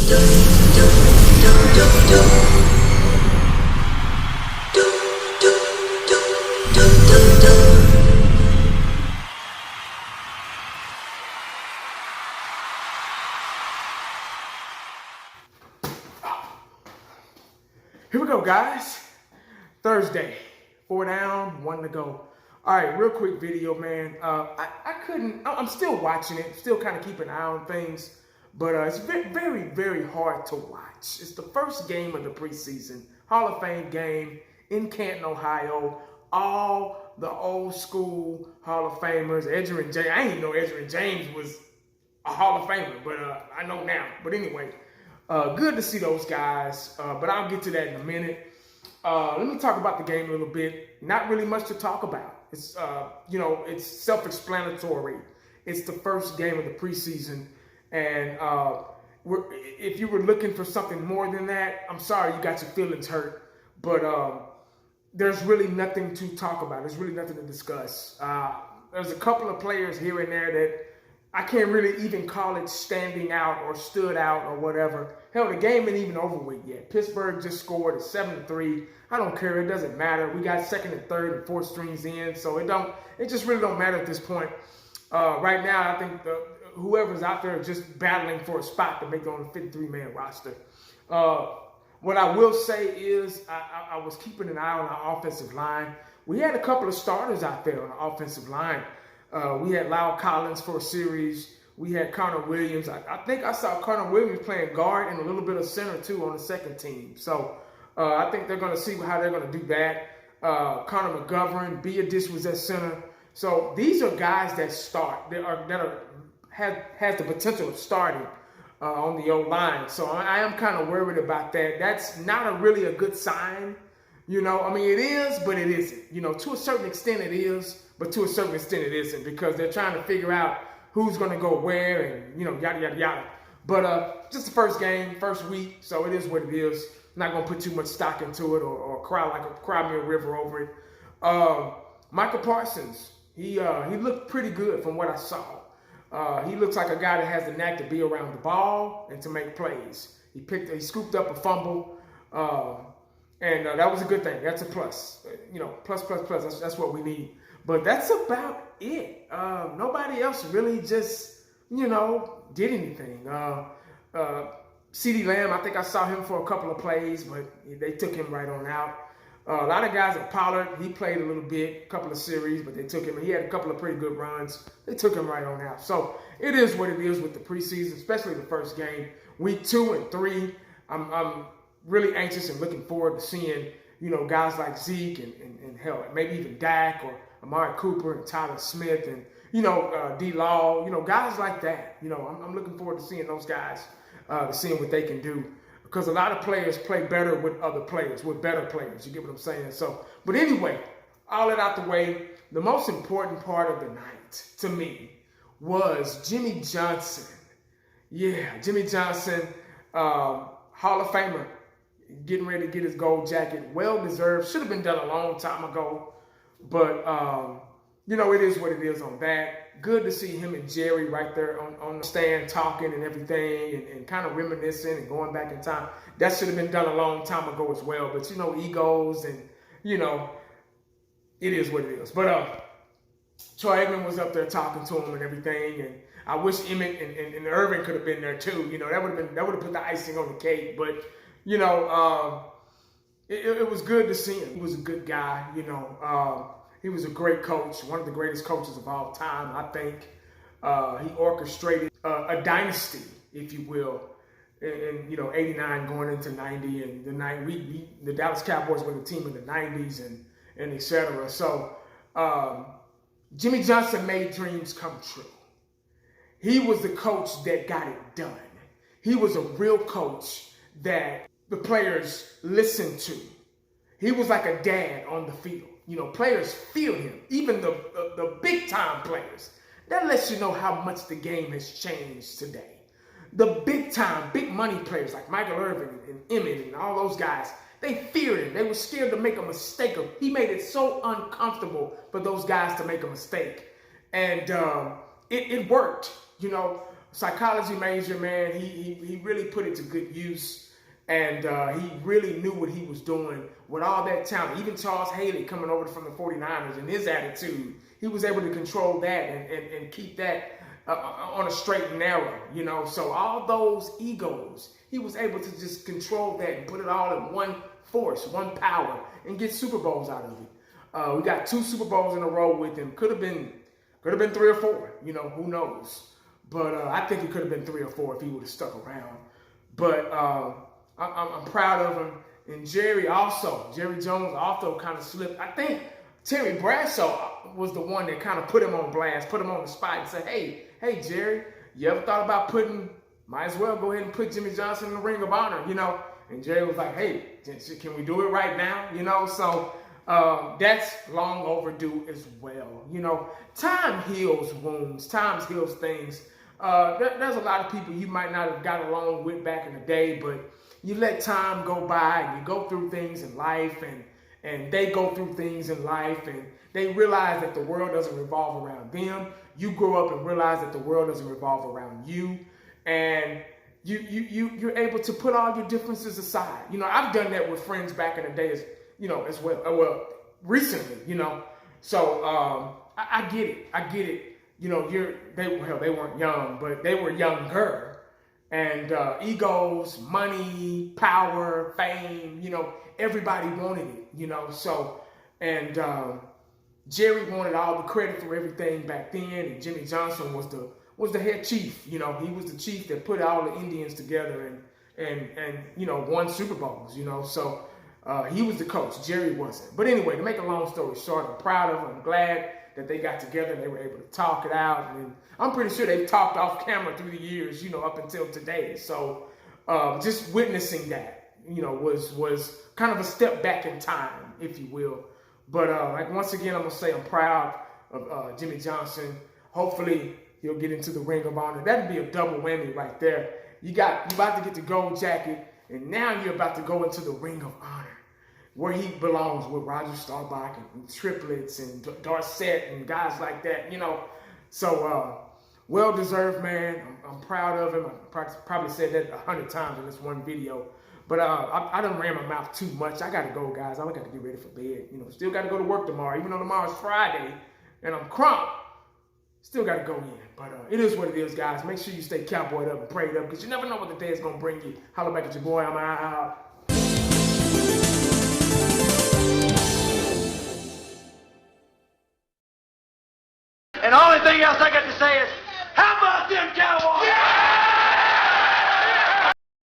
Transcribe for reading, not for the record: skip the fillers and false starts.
Here we go, guys. Thursday, 4 down, 1 to go. All right, real quick video, man. I'm still watching it, still kind of keeping an eye on things, but it's very, very hard to watch. It's the first game of the preseason, Hall of Fame game in Canton, Ohio. All the old school Hall of Famers, Edgerrin James. I didn't even know Edgerrin James was a Hall of Famer, but I know now. But anyway, good to see those guys, but I'll get to that in a minute. Let me talk about the game a little bit. Not really much to talk about. It's, it's self-explanatory. It's the first game of the preseason, and if you were looking for something more than that, I'm sorry you got your feelings hurt, but there's really nothing to talk about. There's really nothing to discuss. There's a couple of players here and there that I can't really even call it standing out or stood out or whatever. Hell, the game ain't even over with yet. Pittsburgh just scored at 7-3. I don't care. It doesn't matter. We got second and third and fourth strings in, so it just really don't matter at this point. Right now, I think whoever's out there is just battling for a spot to make it on the 53-man roster. What I will say is I was keeping an eye on our offensive line. We had a couple of starters out there on the offensive line. We had Lyle Collins for a series. We had Connor Williams. I think I saw Connor Williams playing guard and a little bit of center, too, on the second team. So I think they're going to see how they're going to do that. Connor McGovern, Beadish was at center. So these are guys that start, has the potential of starting on the O-line. So I am kind of worried about that. That's not really a good sign. You know, I mean, it is, but it isn't. You know, to a certain extent it is, but to a certain extent it isn't, because they're trying to figure out who's going to go where and, yada, yada, yada. But just the first game, first week, so it is what it is. Not going to put too much stock into it or cry me a river over it. Michael Parsons, he looked pretty good from what I saw. He looks like a guy that has the knack to be around the ball and to make plays. He scooped up a fumble. And that was a good thing. That's a plus. Plus. That's what we need. But that's about it. Nobody else really just, did anything. CeeDee Lamb, I think I saw him for a couple of plays, but they took him right on out. A lot of guys at Pollard, he played a little bit, a couple of series, but they took him. He had a couple of pretty good runs. They took him right on out. So it is what it is with the preseason, especially the first game. Week 2 and 3, I'm really anxious and looking forward to seeing, guys like Zeke and hell, maybe even Dak or Amari Cooper and Tyler Smith and, D-Law, guys like that. I'm looking forward to seeing those guys, to seeing what they can do. Because a lot of players play better with other players, with better players. You get what I'm saying? So, but anyway, all that out the way, the most important part of the night to me was Jimmy Johnson. Yeah, Jimmy Johnson, Hall of Famer, getting ready to get his gold jacket. Well-deserved. Should have been done a long time ago. But, it is what it is on that. Good to see him and Jerry right there on the stand talking and everything and kind of reminiscing and going back in time. That should have been done a long time ago as well. But, egos and, it is what it is. But Troy Aikman was up there talking to him and everything. And I wish Emmett and Irvin could have been there too. That would have put the icing on the cake. But, it was good to see him. He was a good guy, He was a great coach, one of the greatest coaches of all time, I think. He orchestrated a dynasty, if you will, in 89 going into 90. And the Dallas Cowboys were the team in the 90s and et cetera. So Jimmy Johnson made dreams come true. He was the coach that got it done. He was a real coach that the players listened to. He was like a dad on the field. Players feel him, even the big-time players. That lets you know how much the game has changed today. The big-time, big-money players like Michael Irvin and Emmett and all those guys, they feared him. They were scared to make a mistake. He made it so uncomfortable for those guys to make a mistake. And it worked. psychology major, man. He really put it to good use, and he really knew what he was doing with all that talent. Even Charles Haley coming over from the 49ers and his attitude, he was able to control that and keep that on a straight and narrow, you know. So all those egos, he was able to just control that and put it all in one force, one power, and get Super Bowls out of it. We got 2 Super Bowls in a row with him. Could have been 3 or 4, you know, who knows. But I think it could have been 3 or 4 if he would have stuck around. But I'm proud of him. And Jerry Jones also kind of slipped. I think Terry Bradshaw was the one that kind of put him on blast, put him on the spot and said, hey, Jerry, you ever thought about might as well go ahead and put Jimmy Johnson in the Ring of Honor, you know? And Jerry was like, hey, can we do it right now? You know, so that's long overdue as well. You know, time heals wounds, time heals things. There's a lot of people you might not have got along with back in the day, but you let time go by and you go through things in life, and they go through things in life, and they realize that the world doesn't revolve around them. You grow up and realize that the world doesn't revolve around you, and you're able to put all your differences aside. You know, I've done that with friends back in the day, as well. Well, recently, you know. So I get it. You know, they weren't young, but they were younger. And egos, money, power, fame, you know, everybody wanted it, you know. So, and Jerry wanted all the credit for everything back then, and Jimmy Johnson was the head chief. You know, he was the chief that put all the Indians together and you know, won Super Bowls, you know. So he was the coach, Jerry wasn't. But anyway, to make a long story short, I'm proud of him. I'm glad that they got together and they were able to talk it out. And I'm pretty sure they've talked off camera through the years, you know, up until today. So just witnessing that, you know, was kind of a step back in time, if you will. But like once again, I'm going to say I'm proud of Jimmy Johnson. Hopefully he'll get into the Ring of Honor. That'd be a double whammy right there. You about to get the gold jacket, and now you're about to go into the Ring of Honor, where he belongs with Roger Staubach and Triplets and Dorsett and guys like that, you know. So, well-deserved, man. I'm proud of him. I probably said that 100 times in this one video. But I done ran my mouth too much. I got to go, guys. I got to get ready for bed. You know, still got to go to work tomorrow. Even though tomorrow's Friday and I'm crunk, still got to go in. But it is what it is, guys. Make sure you stay cowboyed up and prayed up, because you never know what the day is going to bring you. Holla back at your boy. I'm out. And the only thing else I got to say is,